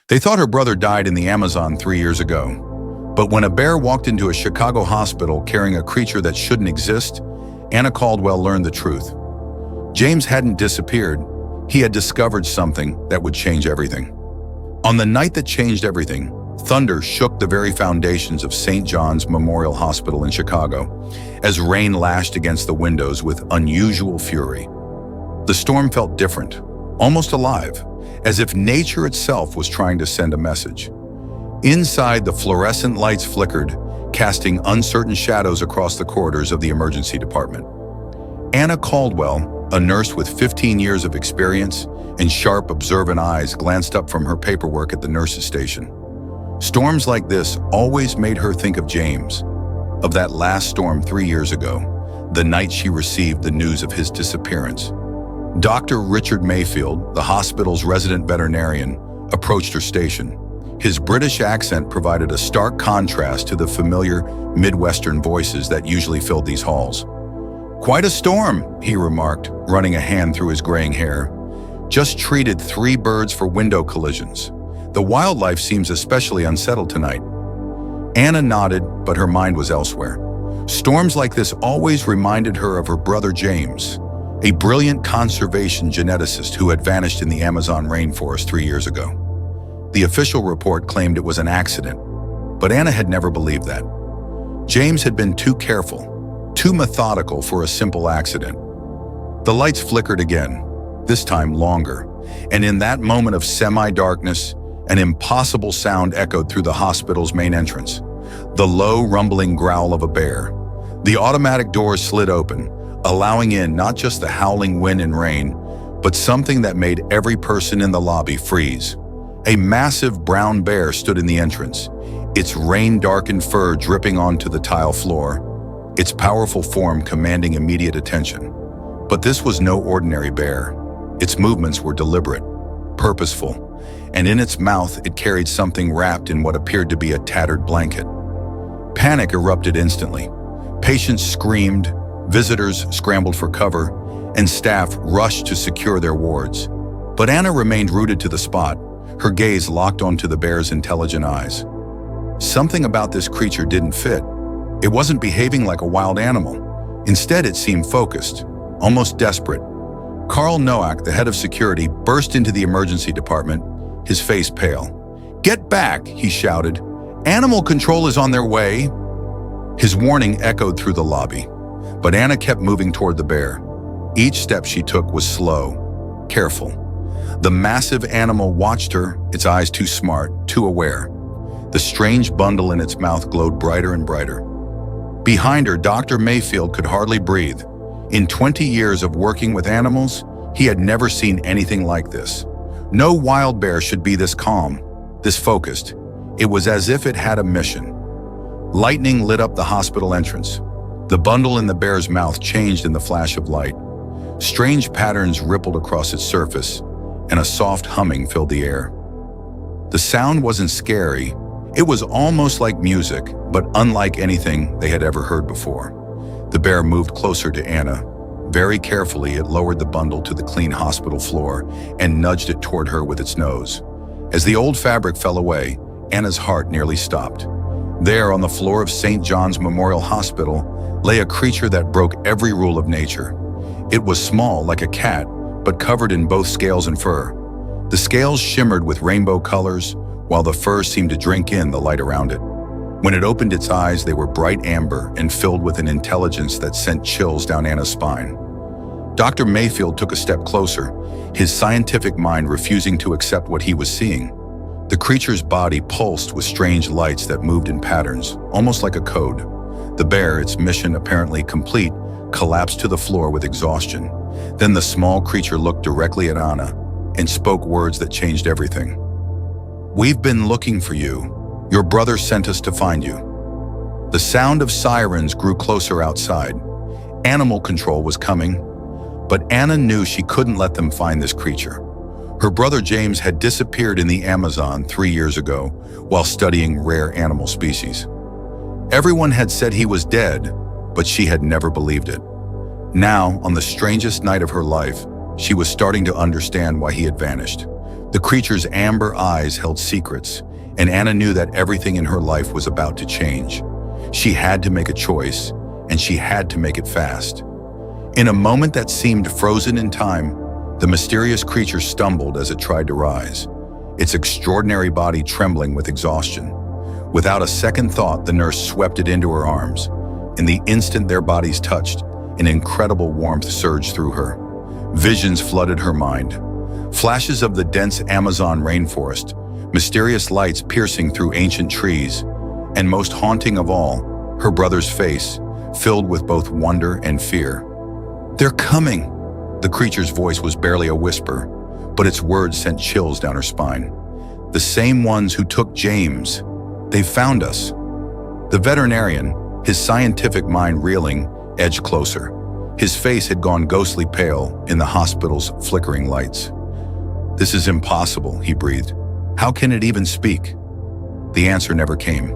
They thought her brother died in the Amazon 3 years ago. But when a bear walked into a Chicago hospital carrying a creature that shouldn't exist, Anna Caldwell learned the truth. James hadn't disappeared. He had discovered something that would change everything. On the night that changed everything, thunder shook the very foundations of St. John's Memorial Hospital in Chicago, as rain lashed against the windows with unusual fury. The storm felt different, almost alive, as if nature itself was trying to send a message. Inside, the fluorescent lights flickered, casting uncertain shadows across the corridors of the emergency department. Anna Caldwell, a nurse with 15 years of experience and sharp, observant eyes, glanced up from her paperwork at the nurse's station. Storms like this always made her think of James, of that last storm 3 years ago, the night she received the news of his disappearance. Dr. Richard Mayfield, the hospital's resident veterinarian, approached her station. His British accent provided a stark contrast to the familiar Midwestern voices that usually filled these halls. "Quite a storm," he remarked, running a hand through his graying hair. "Just treated 3 birds for window collisions. The wildlife seems especially unsettled tonight." Anna nodded, but her mind was elsewhere. Storms like this always reminded her of her brother James, a brilliant conservation geneticist who had vanished in the Amazon rainforest 3 years ago. The official report claimed it was an accident, but Anna had never believed that. James had been too careful, too methodical for a simple accident. The lights flickered again, this time longer, and in that moment of semi-darkness, an impossible sound echoed through the hospital's main entrance, the low, rumbling growl of a bear. The automatic doors slid open, allowing in not just the howling wind and rain, but something that made every person in the lobby freeze. A massive brown bear stood in the entrance, its rain-darkened fur dripping onto the tile floor, its powerful form commanding immediate attention. But this was no ordinary bear. Its movements were deliberate, purposeful, and in its mouth it carried something wrapped in what appeared to be a tattered blanket. Panic erupted instantly. Patients screamed, visitors scrambled for cover, and staff rushed to secure their wards. But Anna remained rooted to the spot, her gaze locked onto the bear's intelligent eyes. Something about this creature didn't fit. It wasn't behaving like a wild animal. Instead, it seemed focused, almost desperate. Carl Noack, the head of security, burst into the emergency department, his face pale. "Get back," he shouted. "Animal control is on their way." His warning echoed through the lobby, but Anna kept moving toward the bear. Each step she took was slow, careful. The massive animal watched her, its eyes too smart, too aware. The strange bundle in its mouth glowed brighter and brighter. Behind her, Dr. Mayfield could hardly breathe. In 20 years of working with animals, he had never seen anything like this. No wild bear should be this calm, this focused. It was as if it had a mission. Lightning lit up the hospital entrance. The bundle in the bear's mouth changed in the flash of light. Strange patterns rippled across its surface, and a soft humming filled the air. The sound wasn't scary. It was almost like music, but unlike anything they had ever heard before. The bear moved closer to Anna. Very carefully, it lowered the bundle to the clean hospital floor and nudged it toward her with its nose. As the old fabric fell away, Anna's heart nearly stopped. There, on the floor of St. John's Memorial Hospital, lay a creature that broke every rule of nature. It was small, like a cat, but covered in both scales and fur. The scales shimmered with rainbow colors, while the fur seemed to drink in the light around it. When it opened its eyes, they were bright amber and filled with an intelligence that sent chills down Anna's spine. Dr. Mayfield took a step closer, his scientific mind refusing to accept what he was seeing. The creature's body pulsed with strange lights that moved in patterns, almost like a code. The bear, its mission apparently complete, collapsed to the floor with exhaustion. Then the small creature looked directly at Anna and spoke words that changed everything. "We've been looking for you. Your brother sent us to find you." The sound of sirens grew closer outside. Animal control was coming, but Anna knew she couldn't let them find this creature. Her brother James had disappeared in the Amazon 3 years ago while studying rare animal species. Everyone had said he was dead, but she had never believed it. Now, on the strangest night of her life, she was starting to understand why he had vanished. The creature's amber eyes held secrets, and Anna knew that everything in her life was about to change. She had to make a choice, and she had to make it fast. In a moment that seemed frozen in time, the mysterious creature stumbled as it tried to rise, its extraordinary body trembling with exhaustion. Without a second thought, the nurse swept it into her arms. In the instant their bodies touched, an incredible warmth surged through her. Visions flooded her mind. Flashes of the dense Amazon rainforest, mysterious lights piercing through ancient trees, and most haunting of all, her brother's face, filled with both wonder and fear. "They're coming!" The creature's voice was barely a whisper, but its words sent chills down her spine. "The same ones who took James. They've found us." The veterinarian, his scientific mind reeling, edged closer. His face had gone ghostly pale in the hospital's flickering lights. "This is impossible," he breathed. "How can it even speak?" The answer never came.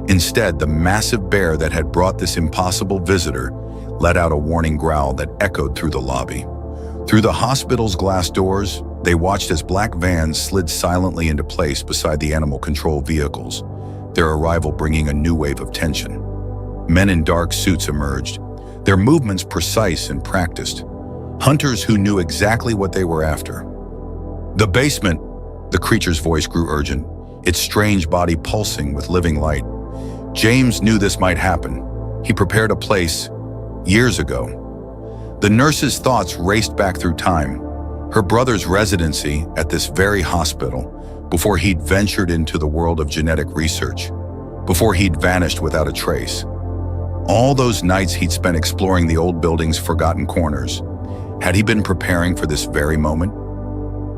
Instead, the massive bear that had brought this impossible visitor let out a warning growl that echoed through the lobby. Through the hospital's glass doors, they watched as black vans slid silently into place beside the animal control vehicles, their arrival bringing a new wave of tension. Men in dark suits emerged, their movements precise and practiced. Hunters who knew exactly what they were after. "The basement!" The creature's voice grew urgent, its strange body pulsing with living light. James knew this might happen. He prepared a place years ago. The nurse's thoughts raced back through time, her brother's residency at this very hospital, before he'd ventured into the world of genetic research, before he'd vanished without a trace. All those nights he'd spent exploring the old building's forgotten corners. Had he been preparing for this very moment?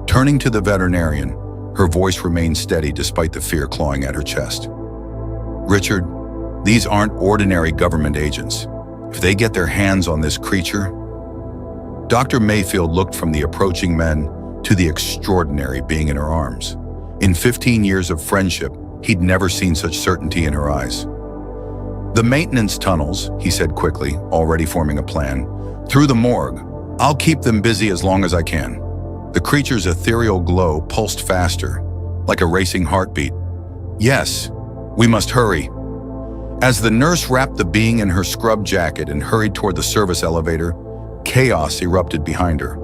Turning to the veterinarian, her voice remained steady despite the fear clawing at her chest. "Richard, these aren't ordinary government agents. If they get their hands on this creature..." Dr. Mayfield looked from the approaching men to the extraordinary being in her arms. In 15 years of friendship, he'd never seen such certainty in her eyes. "The maintenance tunnels," he said quickly, already forming a plan. "Through the morgue. I'll keep them busy as long as I can." The creature's ethereal glow pulsed faster, like a racing heartbeat. "Yes, we must hurry." As the nurse wrapped the being in her scrub jacket and hurried toward the service elevator, chaos erupted behind her.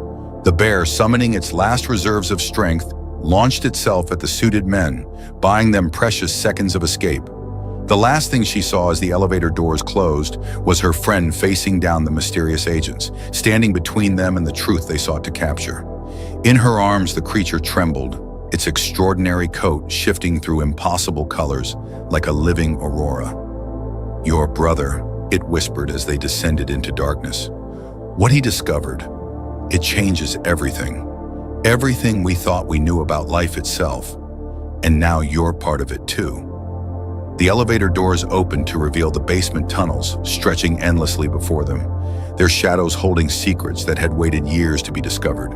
The bear, summoning its last reserves of strength, launched itself at the suited men, buying them precious seconds of escape. The last thing she saw as the elevator doors closed was her friend facing down the mysterious agents, standing between them and the truth they sought to capture. In her arms, the creature trembled, its extraordinary coat shifting through impossible colors like a living aurora. "Your brother," it whispered as they descended into darkness. "What he discovered, it changes everything. Everything we thought we knew about life itself. And now you're part of it too." The elevator doors opened to reveal the basement tunnels stretching endlessly before them, their shadows holding secrets that had waited years to be discovered.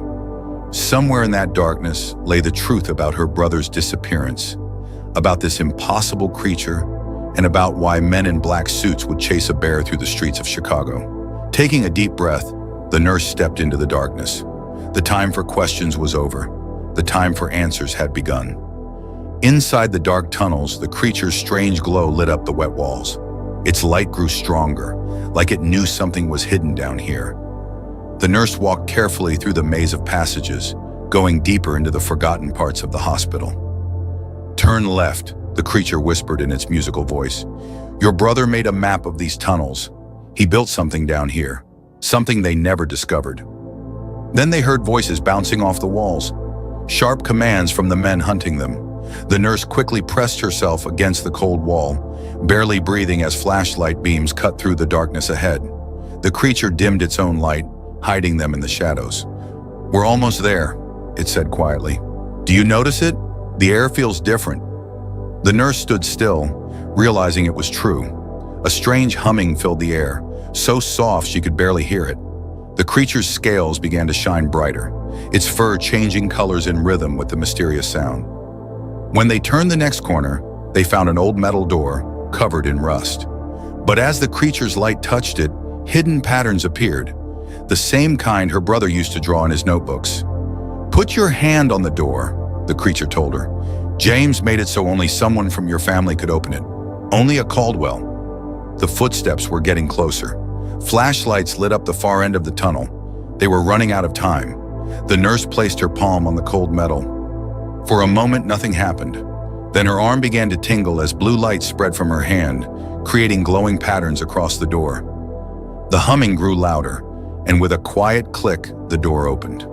Somewhere in that darkness lay the truth about her brother's disappearance, about this impossible creature, and about why men in black suits would chase a bear through the streets of Chicago. Taking a deep breath, the nurse stepped into the darkness. The time for questions was over. The time for answers had begun. Inside the dark tunnels, the creature's strange glow lit up the wet walls. Its light grew stronger, like it knew something was hidden down here. The nurse walked carefully through the maze of passages, going deeper into the forgotten parts of the hospital. "Turn left," the creature whispered in its musical voice. "Your brother made a map of these tunnels. He built something down here, something they never discovered." Then they heard voices bouncing off the walls, sharp commands from the men hunting them. The nurse quickly pressed herself against the cold wall, barely breathing as flashlight beams cut through the darkness ahead. The creature dimmed its own light, hiding them in the shadows. "We're almost there," it said quietly. "Do you notice it? The air feels different." The nurse stood still, realizing it was true. A strange humming filled the air, so soft she could barely hear it. The creature's scales began to shine brighter, its fur changing colors in rhythm with the mysterious sound. When they turned the next corner, they found an old metal door covered in rust. But as the creature's light touched it, hidden patterns appeared, the same kind her brother used to draw in his notebooks. "Put your hand on the door," the creature told her. James made it so only someone from your family could open it. Only a Caldwell. The footsteps were getting closer. Flashlights lit up the far end of the tunnel. They were running out of time. The nurse placed her palm on the cold metal. For a moment, nothing happened. Then her arm began to tingle as blue light spread from her hand, creating glowing patterns across the door. The humming grew louder, and with a quiet click, the door opened.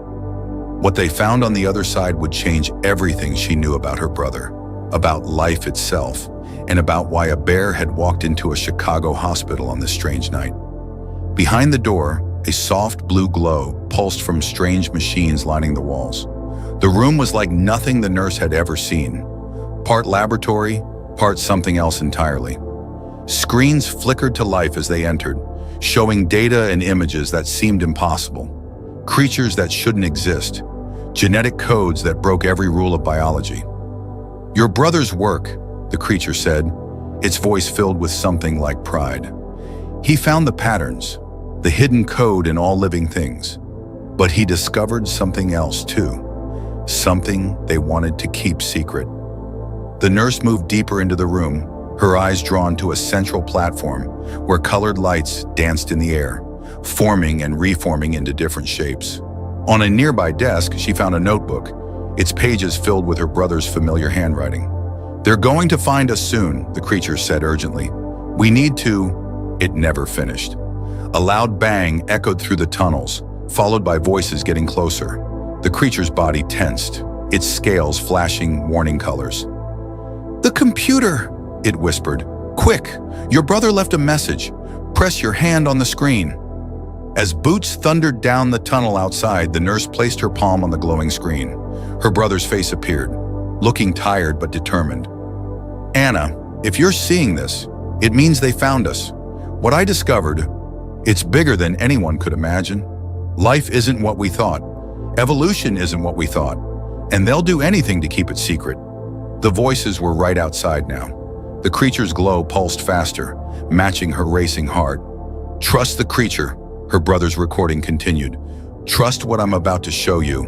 What they found on the other side would change everything she knew about her brother, about life itself, and about why a bear had walked into a Chicago hospital on this strange night. Behind the door, a soft blue glow pulsed from strange machines lining the walls. The room was like nothing the nurse had ever seen. Part laboratory, part something else entirely. Screens flickered to life as they entered, showing data and images that seemed impossible. Creatures that shouldn't exist. Genetic codes that broke every rule of biology. Your brother's work, the creature said, its voice filled with something like pride. He found the patterns, the hidden code in all living things. But he discovered something else too. Something they wanted to keep secret. The nurse moved deeper into the room, her eyes drawn to a central platform where colored lights danced in the air, forming and reforming into different shapes. On a nearby desk, she found a notebook, its pages filled with her brother's familiar handwriting. "They're going to find us soon," the creature said urgently. "We need to..." It never finished. A loud bang echoed through the tunnels, followed by voices getting closer. The creature's body tensed, its scales flashing warning colors. "The computer!" it whispered. "Quick! Your brother left a message. Press your hand on the screen." As boots thundered down the tunnel outside, the nurse placed her palm on the glowing screen. Her brother's face appeared, looking tired but determined. "Anna, if you're seeing this, it means they found us. What I discovered, it's bigger than anyone could imagine. Life isn't what we thought. Evolution isn't what we thought. And they'll do anything to keep it secret." The voices were right outside now. The creature's glow pulsed faster, matching her racing heart. "Trust the creature," her brother's recording continued. "Trust what I'm about to show you.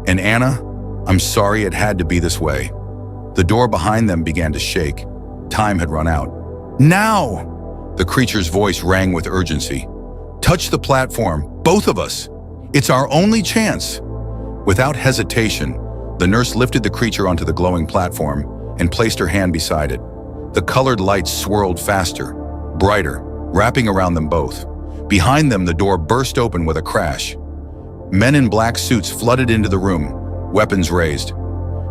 And Anna, I'm sorry it had to be this way." The door behind them began to shake. Time had run out. "Now!" The creature's voice rang with urgency. "Touch the platform, both of us. It's our only chance." Without hesitation, the nurse lifted the creature onto the glowing platform and placed her hand beside it. The colored lights swirled faster, brighter, wrapping around them both. Behind them, the door burst open with a crash. Men in black suits flooded into the room, weapons raised.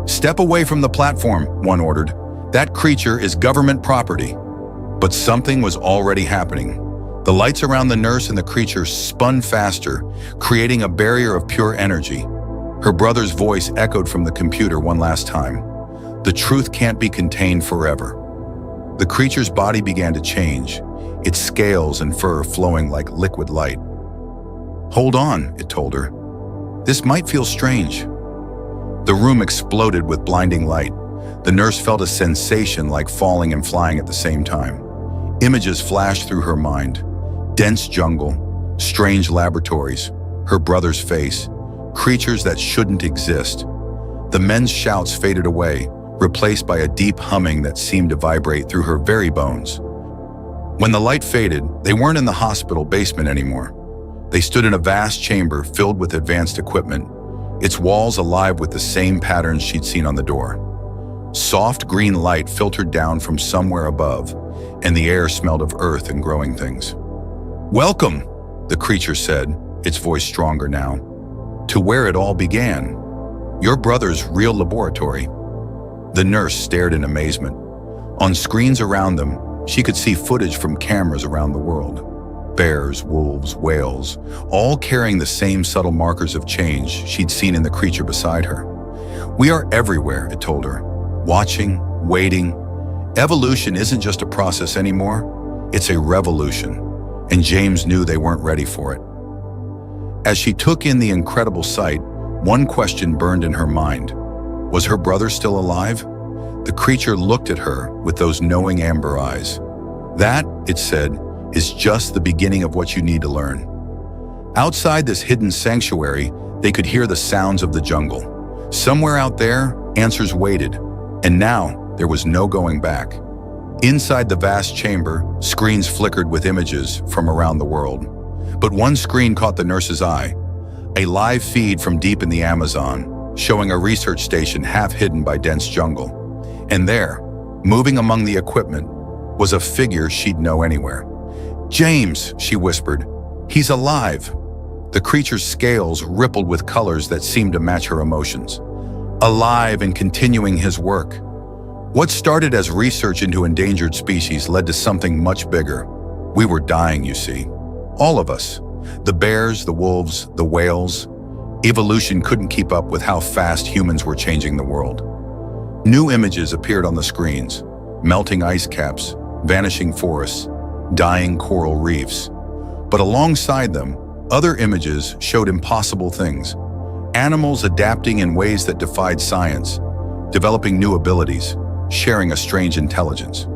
"Step away from the platform," one ordered. "That creature is government property." But something was already happening. The lights around the nurse and the creature spun faster, creating a barrier of pure energy. Her brother's voice echoed from the computer one last time. "The truth can't be contained forever." The creature's body began to change, its scales and fur flowing like liquid light. "Hold on," it told her. "This might feel strange." The room exploded with blinding light. The nurse felt a sensation like falling and flying at the same time. Images flashed through her mind. Dense jungle, strange laboratories, her brother's face, creatures that shouldn't exist. The men's shouts faded away, replaced by a deep humming that seemed to vibrate through her very bones. When the light faded, they weren't in the hospital basement anymore. They stood in a vast chamber filled with advanced equipment, its walls alive with the same patterns she'd seen on the door. Soft green light filtered down from somewhere above, and the air smelled of earth and growing things. "Welcome," the creature said, its voice stronger now, "to where it all began. Your brother's real laboratory." The nurse stared in amazement. On screens around them, she could see footage from cameras around the world. Bears, wolves, whales, all carrying the same subtle markers of change she'd seen in the creature beside her. "We are everywhere," it told her. "Watching, waiting. Evolution isn't just a process anymore, it's a revolution." And James knew they weren't ready for it. As she took in the incredible sight, one question burned in her mind. Was her brother still alive? The creature looked at her with those knowing amber eyes. "That," it said, "is just the beginning of what you need to learn." Outside this hidden sanctuary, they could hear the sounds of the jungle. Somewhere out there, Answers waited, and now there was no going back. Inside the vast chamber, screens flickered with images from around the world. But one screen caught the nurse's eye, a live feed from deep in the Amazon, showing a research station half hidden by dense jungle. And there, moving among the equipment, was a figure she'd know anywhere. "James," she whispered. "He's alive." The creature's scales rippled with colors that seemed to match her emotions. Alive and continuing his work. What started as research into endangered species led to something much bigger. We were dying, you see. All of us. The bears, the wolves, the whales. Evolution couldn't keep up with how fast humans were changing the world. New images appeared on the screens. Melting ice caps, vanishing forests, dying coral reefs. But alongside them, other images showed impossible things. Animals adapting in ways that defied science, developing new abilities, sharing a strange intelligence.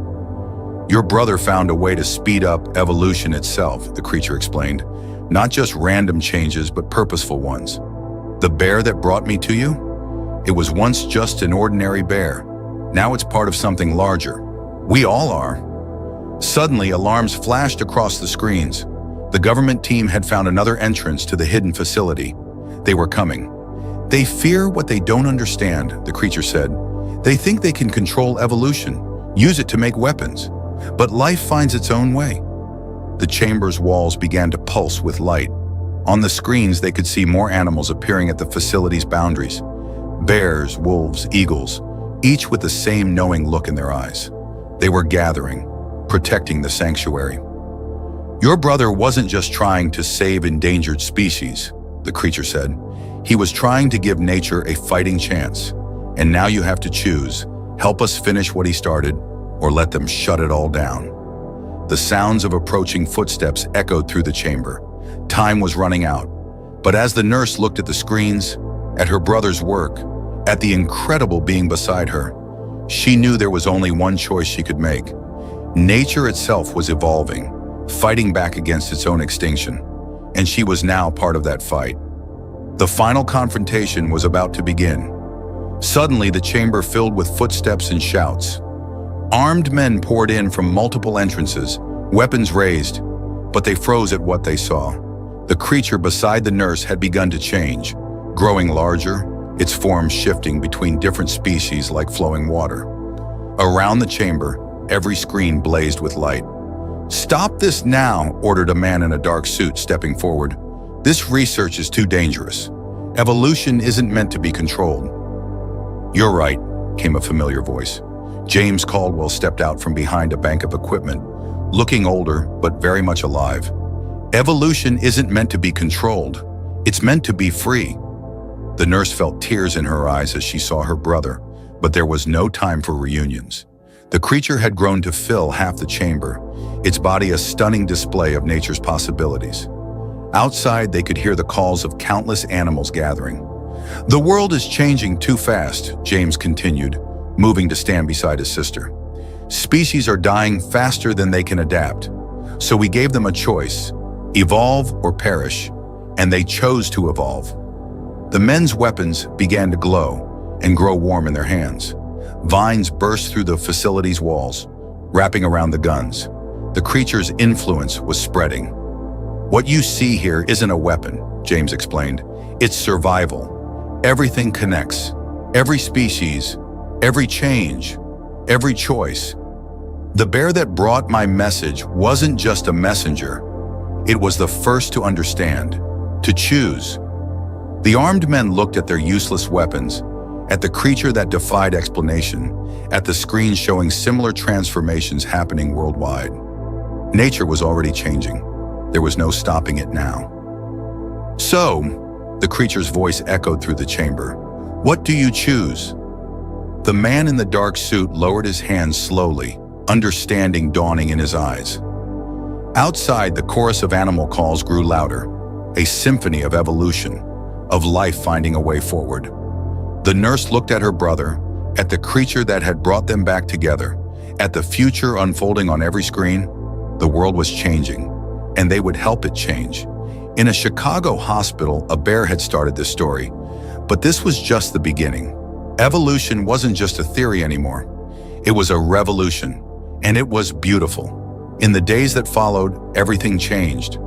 "Your brother found a way to speed up evolution itself," the creature explained. "Not just random changes, but purposeful ones. The bear that brought me to you? It was once just an ordinary bear. Now it's part of something larger. We all are." Suddenly, alarms flashed across the screens. The government team had found another entrance to the hidden facility. They were coming. "They fear what they don't understand," the creature said. "They think they can control evolution, use it to make weapons. But life finds its own way." The chamber's walls began to pulse with light. On the screens, they could see more animals appearing at the facility's boundaries. Bears, wolves, eagles, each with the same knowing look in their eyes. They were gathering, protecting the sanctuary. "Your brother wasn't just trying to save endangered species," the creature said. "He was trying to give nature a fighting chance. And now you have to choose, help us finish what he started, or let them shut it all down." The sounds of approaching footsteps echoed through the chamber. Time was running out. But as the nurse looked at the screens, at her brother's work, at the incredible being beside her, she knew there was only one choice she could make. Nature itself was evolving, fighting back against its own extinction, and she was now part of that fight. The final confrontation was about to begin. Suddenly, the chamber filled with footsteps and shouts. Armed men poured in from multiple entrances, weapons raised, but they froze at what they saw. The creature beside the nurse had begun to change, growing larger, its form shifting between different species like flowing water. Around the chamber, every screen blazed with light. "Stop this now," ordered a man in a dark suit, stepping forward. "This research is too dangerous. Evolution isn't meant to be controlled." "You're right," came a familiar voice. James Caldwell stepped out from behind a bank of equipment, looking older but very much alive. "Evolution isn't meant to be controlled. It's meant to be free." The nurse felt tears in her eyes as she saw her brother, but there was no time for reunions. The creature had grown to fill half the chamber, its body a stunning display of nature's possibilities. Outside, they could hear the calls of countless animals gathering. "The world is changing too fast," James continued, moving to stand beside his sister. "Species are dying faster than they can adapt. So we gave them a choice, evolve or perish, and they chose to evolve." The men's weapons began to glow and grow warm in their hands. Vines burst through the facility's walls, wrapping around the guns. The creature's influence was spreading. "What you see here isn't a weapon," James explained. "It's survival. Everything connects. Every species, every change, every choice. The bear that brought my message wasn't just a messenger. It was the first to understand, to choose." The armed men looked at their useless weapons, at the creature that defied explanation, at the screens showing similar transformations happening worldwide. Nature was already changing. There was no stopping it now. "So," the creature's voice echoed through the chamber, "what do you choose?" The man in the dark suit lowered his hands slowly, understanding dawning in his eyes. Outside, the chorus of animal calls grew louder, a symphony of evolution, of life finding a way forward. The nurse looked at her brother, at the creature that had brought them back together, at the future unfolding on every screen. The world was changing, and they would help it change. In a Chicago hospital, a bear had started this story, but this was just the beginning. Evolution wasn't just a theory anymore. It was a revolution, and it was beautiful. In the days that followed, everything changed.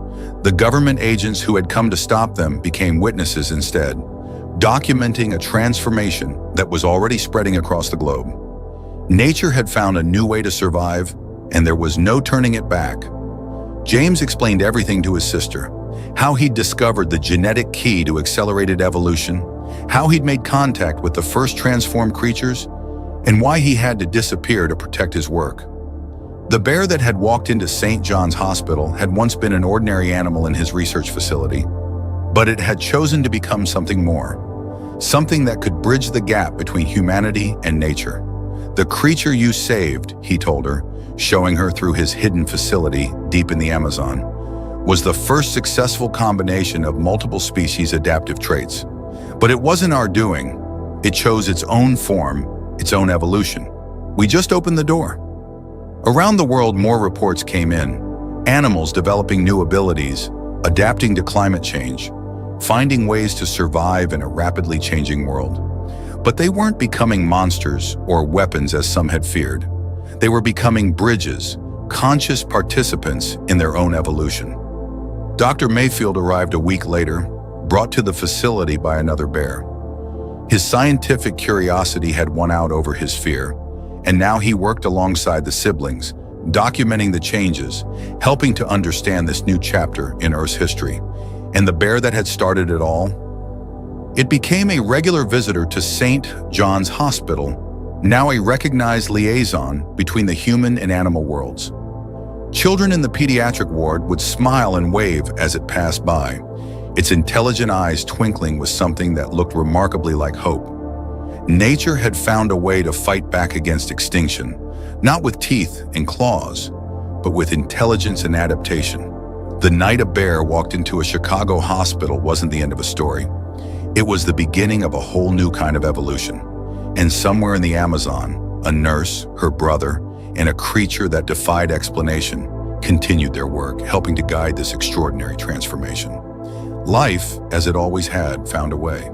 The government agents who had come to stop them became witnesses instead, documenting a transformation that was already spreading across the globe. Nature had found a new way to survive, and there was no turning it back. James explained everything to his sister: how he'd discovered the genetic key to accelerated evolution, how he'd made contact with the first transformed creatures, and why he had to disappear to protect his work. The bear that had walked into St. John's Hospital had once been an ordinary animal in his research facility, but it had chosen to become something more, something that could bridge the gap between humanity and nature. "The creature you saved," he told her, showing her through his hidden facility deep in the Amazon, was the first successful combination of multiple species' adaptive traits. But it wasn't our doing. It chose its own form, its own evolution. We just opened the door. Around the world, more reports came in. Animals developing new abilities, adapting to climate change, finding ways to survive in a rapidly changing world. But they weren't becoming monsters or weapons as some had feared. They were becoming bridges, conscious participants in their own evolution. Dr. Mayfield arrived a week later, brought to the facility by another bear. His scientific curiosity had won out over his fear, and now he worked alongside the siblings, documenting the changes, helping to understand this new chapter in Earth's history. And the bear that had started it all? It became a regular visitor to St. John's Hospital, now a recognized liaison between the human and animal worlds. Children in the pediatric ward would smile and wave as it passed by, its intelligent eyes twinkling with something that looked remarkably like hope. Nature had found a way to fight back against extinction, not with teeth and claws, but with intelligence and adaptation. The night a bear walked into a Chicago hospital wasn't the end of a story. It was the beginning of a whole new kind of evolution. And somewhere in the Amazon, a nurse, her brother, and a creature that defied explanation continued their work, helping to guide this extraordinary transformation. Life, as it always had, found a way.